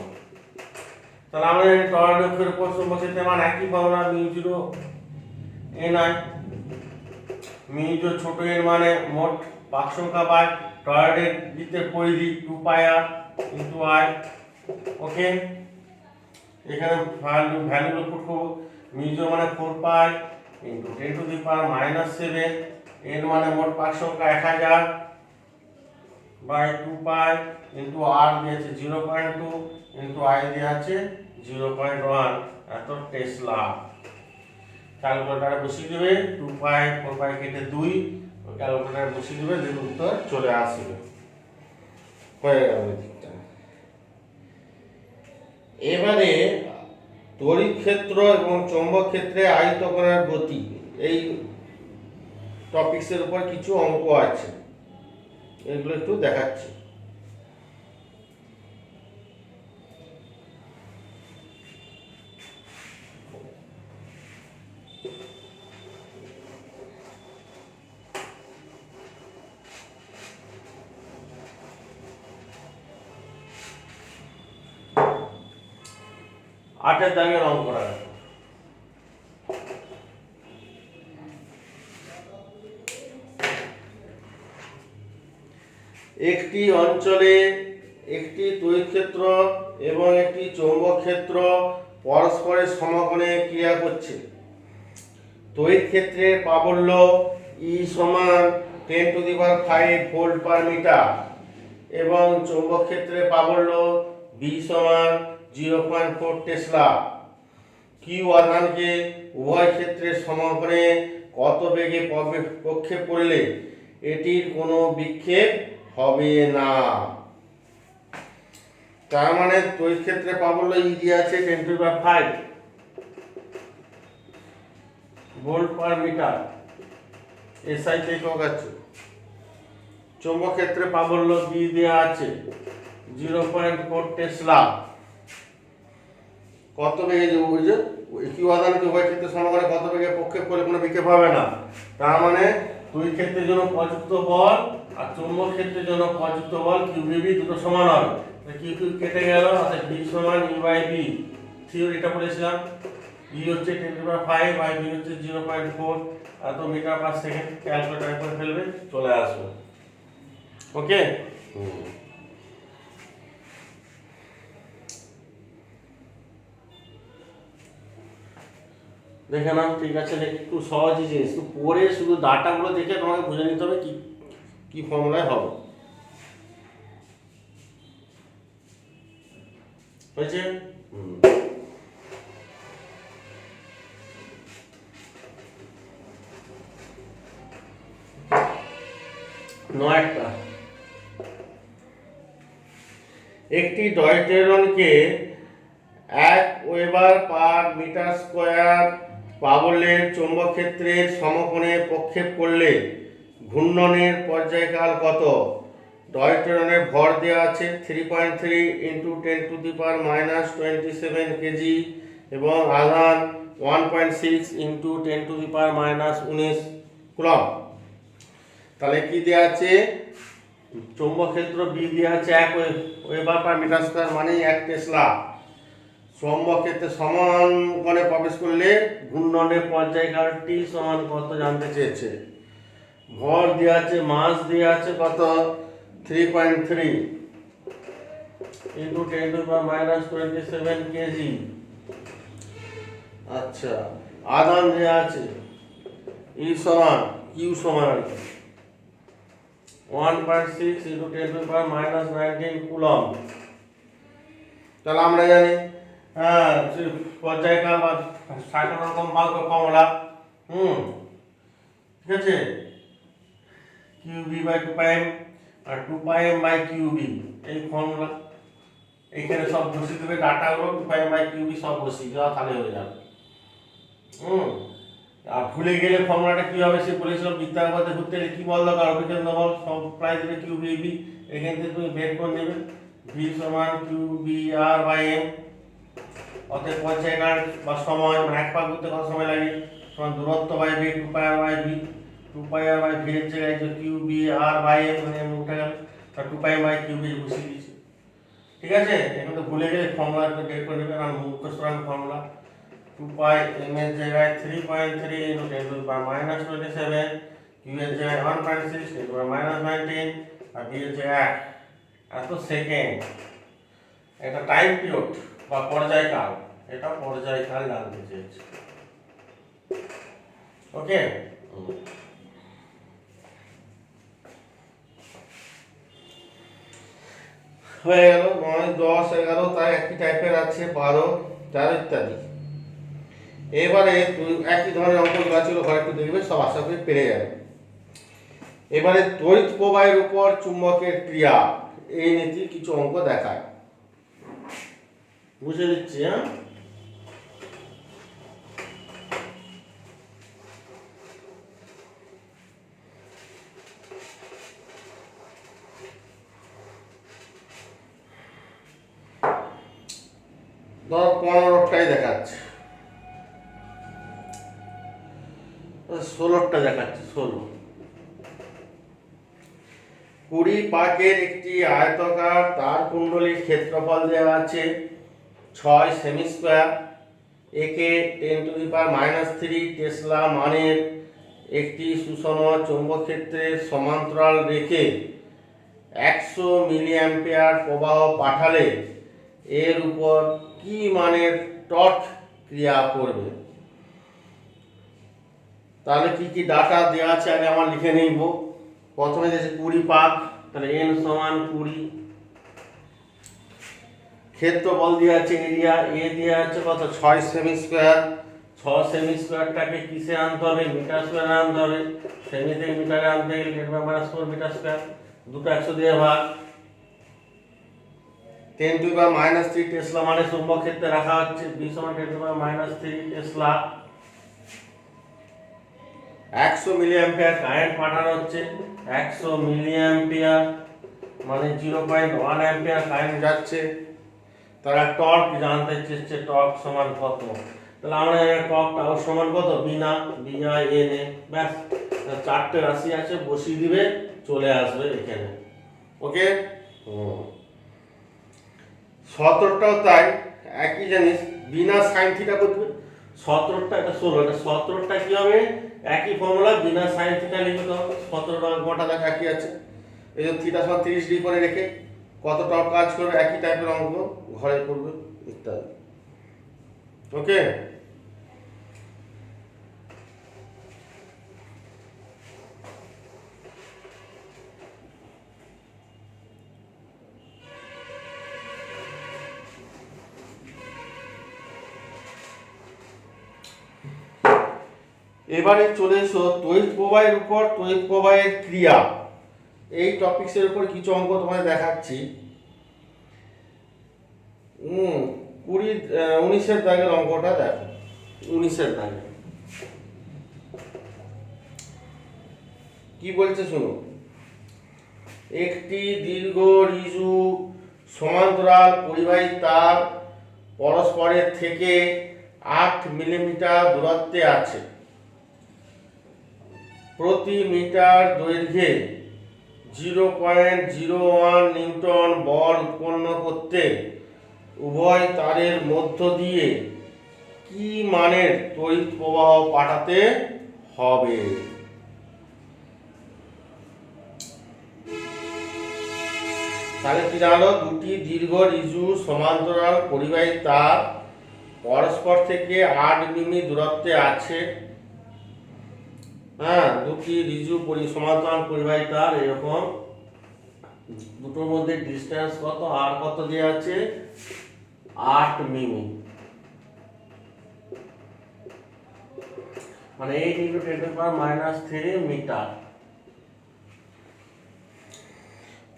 তাহলে আমরা জানি টরয়েডের অক্ষের উপর চৌম্বক ক্ষেত্রের মান একই formula, mu zero N I. Mu zero ছোট এন মানে মোট পাক সংখ্যা বাই টরয়েডের বৃত্তের পরিধি 2 pi R into I. Okay, এখানে ভ্যালু পুট করব। মিউ জিরো মানে 4 pi into 10 to the power -7, N মানে মোট পাক সংখ্যা 1000 বাই 2 পাই ইনটু আর দিয়েছে 0.2 ইনটু আই দেওয়া আছে 0.1, এত টেসলা। ক্যালকুলেটরে বসিয়ে দেবে, 2 পাই 4 পাই কেটে 2, ক্যালকুলেটরে বসিয়ে দেবে, দেখুন উত্তর চলে আসবে। হয়ে গেল দিকটা। এবারে তড়িৎ ক্ষেত্র এবং চৌম্বক ক্ষেত্রে আয়তকণার গতি, এই টপিকসের উপর কিছু অঙ্ক আছে। এগুলো একটু দেখাচ্ছি। আটের দাগে রং করা গেল। একটি অঞ্চলে একটি তড়িৎ ক্ষেত্র এবং একটি চৌম্বক ক্ষেত্র পরস্পরের সমকোণে ক্রিয়া করছে। তড়িৎ ক্ষেত্রের প্রাবল্য E সমান 10⁵ ভোল্ট পার মিটার এবং চৌম্বক ক্ষেত্রের প্রাবল্য B সমান 0.4 টেসলা। কিউ আধানকে উভয় ক্ষেত্রের সমকোণে কত বেগে প্রক্ষেপ করলে এটির কোনো বিক্ষেপ হবে না। তার মানে তড়িৎ ক্ষেত্রে প্রাবল্য ই দিয়ে আছে 10⁵ ভোল্ট পার মিটার, এসআই থেকে কাছে। চৌম্বক ক্ষেত্রে প্রাবল্য বি দেওয়া আছে 0.4 টেসলা। কত বেগে যে কিউ আধানকে উভয় ক্ষেত্রে সমকোণে কত বেগে প্রক্ষেপ করলে কোনো বিক্ষেপ হবে না। তার মানে তড়িৎ ক্ষেত্রের জন্য প্রযুক্ত বল আর চৌম্বক ক্ষেত্রের জন্য প্রযুক্ত বল কিউবিবি দুটো সমান হবে। কিউ কিউ কেটে গেল, অর্থাৎ বি সমান ই বাই বি। থিওরিটা বলেছিলাম, ই হচ্ছে 10⁵ বাই বি হচ্ছে 0.4, এত মিটার পার সেকেন্ড। ক্যালকুলেটর করে ফেলবে, চলে আসবে। ওকে, দেখে নাও। ঠিক আছে, একটু সহজই জিনিস, একটু পড়ে শুধু ডাটাগুলো দেখে তোমাকে বুঝে নিতে হবে কি কি ফর্মুলায় হবে। হয়েছে? নয়টা। একটি ডয়টেরনকে 1 ওয়েবার পার মিটার স্কয়ার প্রাবল্যের চৌম্বক ক্ষেত্রের সমকোণে প্রক্ষেপ করলে ঘূর্ণনের পর্যায়কাল কত? ডয়টেরনের ভর দেওয়া আছে 3.3 × 10⁻⁻27 কেজি এবং আধান 1.6 × 10⁻⁻19 কুলম্ব। তাহলে কি দেওয়া আছে? চৌম্বক ক্ষেত্র বি দেওয়া আছে 1 ওয়েবার পার মিটার স্কয়ার, মানে 1 টেসলা। চৌম্বক ক্ষেত্রে সমান কোণে প্রবেশ করলে ঘূর্ণনের পর্যায়কাল টি সমান কত জানতে চেয়েছে। ভর দেওয়া আছে, মাস দেওয়া আছে কত? 3.3 × 10⁻⁻27 কেজি। আচ্ছা, আধান দেওয়া আছে ই সমান কিউ সমান 1.6 × 10⁻⁻19 কুলম্ব। তাহলে আমরা জানি পর্যায়কাল বা সাইকেল রকম ভাগ ফর্মুলা। ঠিক আছে, কিউবি by 2πm R 2πm by কিউবি, এই ফর্মুলা। এখানে সব বসিয়ে দেবে ডাটাগুলো, 2πm বাই কিউবি সব বসিয়ে দেওয়া, তাহলে হয়ে যাবে। আর ভুলে গেলে ফর্মুলাটা কি হবে সে বলেছিল, বৃত্তাকারে ঘুরতে গেলে কি বল দরকার? অভিকেন্দ্র বল সব প্রায় দেবে কিউবিবি। এখান থেকে তুমি বের করে নেবে ভি সমান কিউবিআর বাই এম। অতএব পর্যায়কাল বা সময়, মানে এক পাক ঘুরতে কত সময় লাগে, সমান দূরত্ব by V 2πr by V. 2πr by V এর জায়গায় যে কিউবিআর বাই এম, মানে এম উঠে গেল, আর 2πm বাই কিউবি বসিয়ে দিয়েছি। ঠিক আছে, এখন তো ভুলে গেলে ফর্মুলা বের করে নেবে, কারণ মুখস্থ রাখবে ফর্মুলা। 2πm এর জায়গায় 3.3 × 10⁻⁻27, কিউ এর জায়গায় 1.6 × 10⁻⁻19 আর ভি এর জায়গায় 1 এত সেকেন্ড। এটা টাইম পিরিয়ড বা পর্যায়কাল, এটা পর্যায়কাল জানতে চেয়েছে। ওকে, হয়ে গেল 9, 10, 11, তাই একই টাইপের আছে 12, 13 ইত্যাদি। এবারে একই ধরনের অঙ্কগুলো ছিল, ঘরে একটু দেখবে, সব আশা করি পেরে যাবে। এবারে তড়িৎ প্রবাহের উপর চুম্বকের ক্রিয়া, এই নীতি কিছু অঙ্ক দেখায়, বুঝে দিচ্ছি। ধর 15টাই দেখাচ্ছে, 16টা দেখাচ্ছে, 16। 20 পাকের একটি আয়তাকার তার কুণ্ডলীর ক্ষেত্রফল দেওয়া আছে 6 সেমি স্কয়ার। একে 10⁻³ টেসলা মানের একটি সুষম চৌম্বক ক্ষেত্রের সমান্তরাল রেখে 100 মিলি অ্যাম্পিয়ার প্রবাহ পাঠালে এর উপর কি মানের টর্ক ক্রিয়া করবে? তাহলে কি কি ডাটা দেওয়া আছে আগে আমরা লিখে নিব। প্রথমে দিয়েছে 20 পাক, তাহলে n সমান 20। ক্ষেত্রফল দেওয়া আছে, এরিয়া এ দেওয়া আছে কত, 6 সেমি স্কয়ার। 6 সেমি স্কয়ারটাকে কিসে আনতে হবে, মিটার স্কয়ারে আনতে হবে। সেমি থেকে মিটারে আনতে গেলে 10⁻⁴ মিটার স্কয়ার, দুটো 100 দিয়ে ভাগ। 10⁻³ টেসলা মানে চুম্বক ক্ষেত্রে রাখা হচ্ছে, b সমান 10⁻³ টেসলা। 100 মিলি অ্যাম্পিয়ার কারেন্ট পাঠানো হচ্ছে, 100 মিলি অ্যাম্পিয়ার মানে 0.1 অ্যাম্পিয়ার কারেন্ট যাচ্ছে। তারা টর্ক জানতে চেয়েছে, টর্ক সমান কত। তাহলে আমরা জানি টর্ক টাও সমান কত, বিনা বিআই এন এ। ব্যাস, চারটে রাশি আছে, বসিয়ে দিবে, চলে আসবে এখানে। ওকে। 17টাও তাই, একই জিনিস, বিনা সাইন থিটা করবে। 17টা, এটা 16, এটা 17টা কি হবে, একই ফর্মুলা, বিনা সাইন থিটা লিখবে। তো 17টা গোটা দেখা একই আছে। এই যে থিটা সমান 30 ডিগ্রি করে রেখে কত টর্ক কাজ করবে, একই টাইপের অঙ্ক ঘরে করবে ইত্যাদি। ওকে। এবারে চলে এসো তড়িৎ প্রবাহের উপর তড়িৎ প্রবাহের ক্রিয়া। এই টপিকসের উপর কিছু অঙ্ক তোমাদের দেখাচ্ছি। 19-এর দাগের অঙ্কটা দেখো। 19-এর দাগে কি বলছে শুনো। একটি দীর্ঘ ঋজু সমান্তরাল পরিবাহী তার পরস্পরের থেকে 8 মিলিমিটার দূরত্বে আছে। প্রতি মিটার দৈর্ঘ্যে 0.01 নিউটন বল উৎপন্ন করতে উভয় তারের মধ্য দিয়ে কি মানের তড়িৎ প্রবাহ পাঠাতে হবে? তাহলে কি জানো, দুটি দীর্ঘ ঋজু সমান্তরাল পরিবাহী তার পরস্পর থেকে 8 মিমি দূরত্বে আছে। হ্যাঁ, দুটি ঋজু সমান্তরাল পরিবাহী তার এরকম, দুটোর মধ্যে ডিসটেন্স কত, আর কত দেওয়া আছে, 8 মিমি, মানে 8 × 10⁻³ মিটার।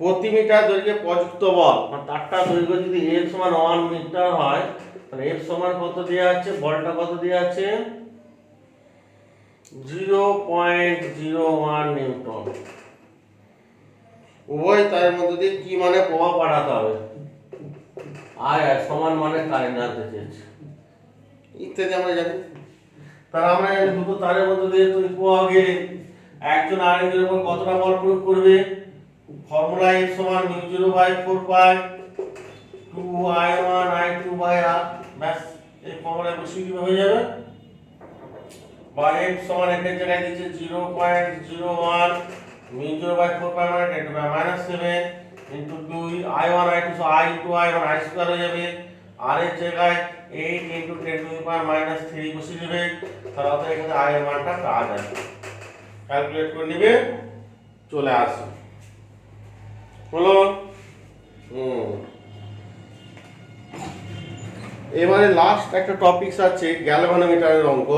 প্রতি মিটার দৈর্ঘ্যে প্রযুক্ত বল, মানে তারটা দৈর্ঘ্য যদি F সমান 1 মিটার হয়, তাহলে F সমান কত দেওয়া আছে, বলটা কত দেওয়া আছে, 0.01 নিউটন। উভয় তারের মধ্যে দিয়ে কি মানে প্রবাহ পাঠাতে হবে, আর সমান মানে কারেন্ট জানতে চেয়েছে ইত্যাদি আমরা জানি। তাহলে আমরা জানি দুটো তারের মধ্যে দিয়ে তড়িৎ প্রবাহ গেলে একজন আরেকজনের উপর কতটা বল প্রয়োগ করবে। ফর্মুলা F সমান μ0/4 পাই 2I1I2/r। ব্যাস, এই ফর্মুলা বসিয়ে দিলে হয়ে যাবে। বা F সমান এর জায়গায় দিয়েছে 0.01 μ0/4 পাই মানে 10⁻⁷ into 2 I1I2, so I * I1 I square হয়ে যাবে। আর এর জায়গায় 8 × 10⁻³ বসিয়ে দিবে। তাহলে এখানে I এর মানটা পাওয়া যাবে, ক্যালকুলেট করে নিবে, চলে আসবে। হলো। এবারে লাস্ট একটা টপিকস আছে গ্যালভানোমিটারের অঙ্ক।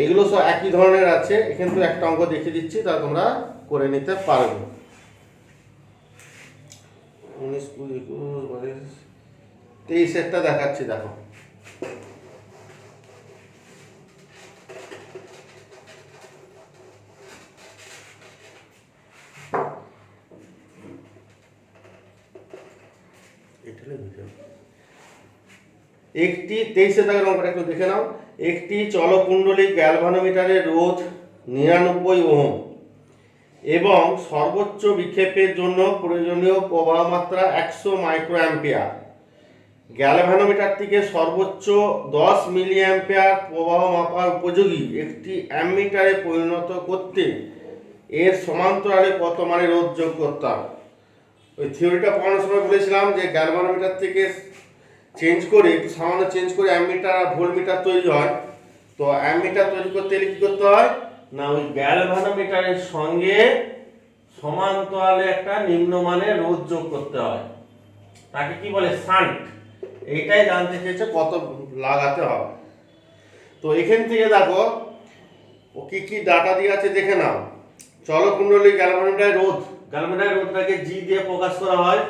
এগুলো সব একই ধরনের আছে, কিন্তু একটা অঙ্ক দেখিয়ে দিচ্ছি, তা তোমরা করে নিতে পারবে। 19, 20, 21, 23-এরটা দেখাচ্ছি, দেখো। একটি 23 দাগের অঙ্কটা একটু দেখে নাও। একটি চলকুণ্ডলী গ্যালভানোমিটারের রোধ 99 ওহম এবং সর্বোচ্চ বিক্ষেপের জন্য প্রয়োজনীয় প্রবাহ মাত্রা 100 মাইক্রো অ্যাম্পিয়ার। গ্যালভানোমিটারটিকে সর্বোচ্চ 10 মিলি অ্যাম্পিয়ার প্রবাহ মাপার উপযোগী একটি অ্যামিটারে পরিণত করতে এর সমান্তরালে কত মানের রোধ যোগ করতে হবে। ওই থিওরিটা পড়ানোর সময় বলেছিলাম যে গ্যালভানোমিটার থেকে চেঞ্জ করে, একটু সামান্য চেঞ্জ করে অ্যামিটার আর ভোল্টমিটার তৈরি হয়। তো অ্যামিটার তৈরি করতে গেলে কী করতে হয় না, ওই গ্যালভানোমিটারের সঙ্গে সমান্তরালে একটা নিম্নমানের রোধ যোগ করতে হয়, তাকে কি বলে শান্ট। এইটাই জানতে চেয়েছে কত লাগাতে হবে। তো এখান থেকে দেখো ও কি কি ডাটা দিয়ে আছে দেখে নাও। চলকুণ্ডলী গ্যালভানোমিটারের রোধ, গ্যালভানোমিটারের রোধটাকে জি দিয়ে প্রকাশ করা হয়,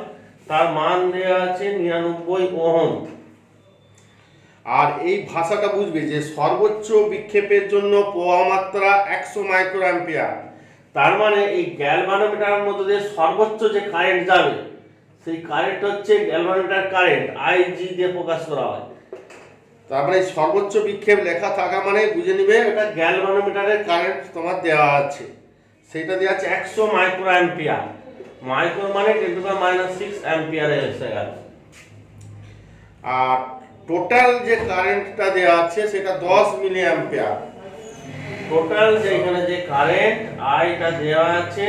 তার মান দেওয়া আছে 99 ওহম। আর এই ভাষাটা বুঝবে যে সর্বোচ্চ বিক্ষেপের জন্য প্রবাহ মাত্রা 100 মাইক্রো অ্যাম্পিয়ার। তার মানে এই গ্যালভানোমিটারের মধ্যে দিয়ে সর্বোচ্চ যে কারেন্ট যাবে সেই কারেন্ট হচ্ছে গ্যালভানোমিটার কারেন্ট, আইজি দিয়ে প্রকাশ করা হয়। তারপরে সর্বোচ্চ বিক্ষেপ লেখা থাকা মানে বুঝে নিবে এটা গ্যালভানোমিটারের কারেন্ট তোমার দেওয়া আছে, সেটা দেওয়া আছে 100 মাইক্রো অ্যাম্পিয়ার। মাইক্রো মানে 10⁻⁶ অ্যাম্পিয়ারে এসে গেল। আর টোটাল যে কারেন্টটা দেওয়া আছে সেটা 10 মিলি অ্যাম্পিয়ার। টোটাল যে এখানে যে কারেন্ট আইটা দেওয়া আছে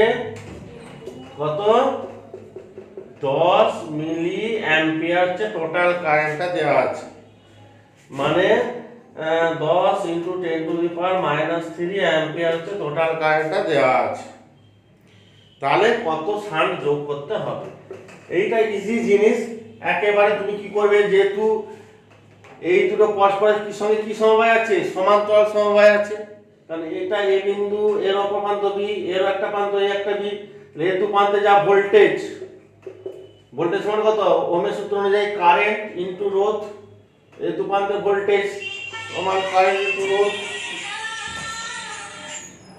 কত, 10 মিলি অ্যাম্পিয়ার হচ্ছে টোটাল কারেন্টটা দেওয়া আছে। মানে 10 × 10⁻³ অ্যাম্পিয়ার হচ্ছে টোটাল কারেন্টটা দেওয়া আছে। তাহলে কত শান্ট যোগ করতে হবে, এইটা ইজি জিনিস। একেবারে তুমি কি করবে, যেহেতু এই দুটো পরস্পরের কি সঙ্গে কি সমবায় আছে, সমান্তরাল সমবায় আছে, তাহলে এটা এ বিন্দু, এর অপর প্রান্ত বি, এর একটা প্রান্ত এই একটা বি, এই দু প্রান্তে যা ভোল্টেজ, ভোল্টেজ সমান কত, ওহমের সূত্র অনুযায়ী কারেন্ট ইনটু রোধ, এই দু প্রান্তে ভোল্টেজ সমান কারেন্ট ইনটু রোধ।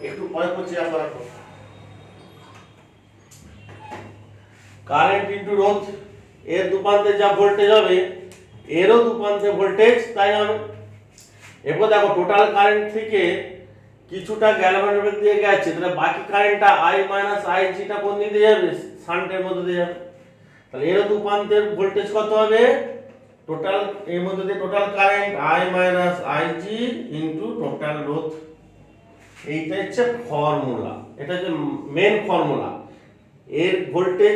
একটু পরে করছি আপনারা, কারেন্ট ইনটু রোধ, এর দু প্রান্তে যা ভোল্টেজ হবে এরও দু প্রান্তে ভোল্টেজ তাই হবে। এরপর দেখো টোটাল কারেন্ট থেকে কিছুটা গ্যালভানোমিটার দিয়ে গেছে, তাহলে বাকি কারেন্টটা I - IG টা কোন দিকে যাবে, শান্টের মধ্যে দিয়ে যাবে। তাহলে এরও দু প্রান্তের ভোল্টেজ কত হবে, টোটাল এর মধ্যে দিয়ে total current I - IG into total রোধ। এইটা হচ্ছে ফর্মুলা, এটা হচ্ছে মেন ফর্মুলা। এর ভোল্টেজ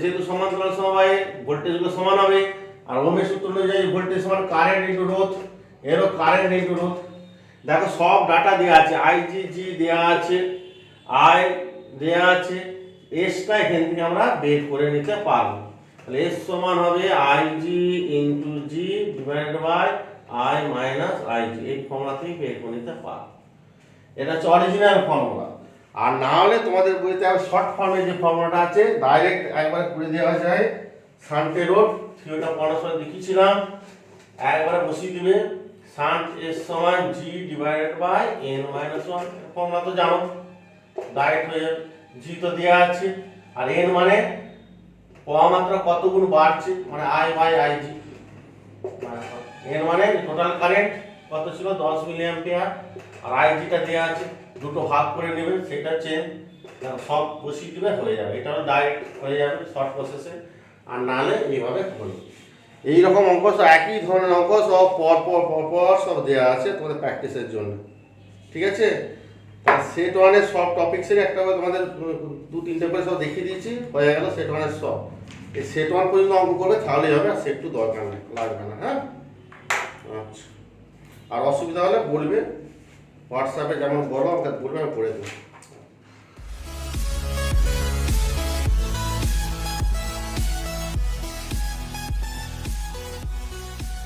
যেহেতু সমান্তরাল সমবায়ে ভোল্টেজগুলো সমান হবে, আর ওহমের সূত্র অনুযায়ী ভোল্টেজ সমান কারেন্ট ইনটু রোধ, এরও কারেন্ট ইনটু রোধ। দেখো সব ডাটা দেওয়া আছে, IGG দেওয়া আছে, I দেওয়া আছে, এসটা এখান থেকে আমরা বের করে নিতে পারবো। তাহলে এস সমান হবে IG into G divided by I - IG। এই ফর্মুলা থেকে বের করে নিতে পারবো, এটা হচ্ছে অরিজিনাল ফর্মুলা। আর না হলে তোমাদের বইতে শর্ট ফর্মে যে ফর্মুলাটা আছে ডাইরেক্ট একবারে করে দেওয়া যায়। শান্টের রোধ থিওরিটা পড়ার সময় দেখিয়েছিলাম, একবারে বসিয়ে দিবে শান্ট এস সমান G divided by n-1। Formula তো জানো, ডাইরেক্ট হয়ে যাবে। G তো দেওয়া আছে, আর n মানে প্রবাহ মাত্রা কত গুণ বাড়ছে, মানে I/IG। n মানে টোটাল কারেন্ট কত ছিল, 10 মিলি অ্যাম্পিয়ার, আর IG টা দেওয়া আছে, দুটো ভাগ করে নেবেন, সেটা চেন সব বসিয়ে দিবে, হয়ে যাবে। এটা ডাইরেক্ট হয়ে যাবে শর্ট প্রসেসে, আর নাহলে এইভাবে হলো। এইরকম অঙ্ক সব একই ধরনের অঙ্ক সব পর সব দেওয়া আছে তোমাদের প্র্যাকটিসের জন্য, ঠিক আছে। সেট ওয়ানের সব টপিক্সের একটা করে তোমাদের 2-3টে করে সব দেখিয়ে দিয়েছি, হয়ে গেল সেট ওয়ানের সব। এই সেট ওয়ান পর্যন্ত অঙ্ক করবে তাহলেই হবে, আর সেট টু দরকার নেই, লাগবে না। হ্যাঁ, আচ্ছা। আর অসুবিধা হলে বলবে, হোয়াটসঅ্যাপে যেমন বলো আমাকে বলবে, আমি করে দেবো।